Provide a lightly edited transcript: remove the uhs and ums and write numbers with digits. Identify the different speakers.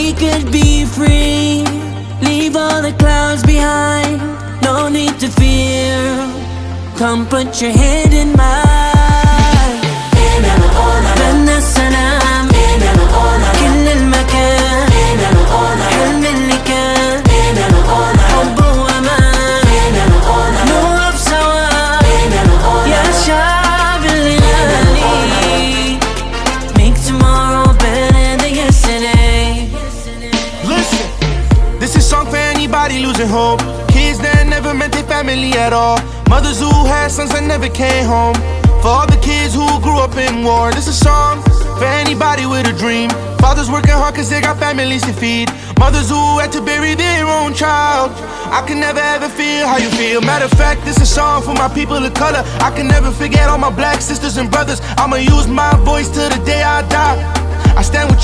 Speaker 1: we could be free. Leave all the clouds behind, no need to fear. Come put your hand in mine. بدنا السلام كل المكان، حلم اللي كان حب وأمان. نوقف سوا يا شعب اللي غالي. Make tomorrow better than yesterday.
Speaker 2: Listen, this is a song for anybody losing hope. Kids that never met their family at all. Mothers who had sons that never came home. For all the kids who grew up in war. This is a song for anybody with a dream. Fathers working hard cause they got families to feed. Mothers who had to bury their own child. I can never ever feel how you feel. Matter of fact, this is a song for my people of color. I can never forget all my black sisters and brothers. I'ma use my voice till the day I die. I stand with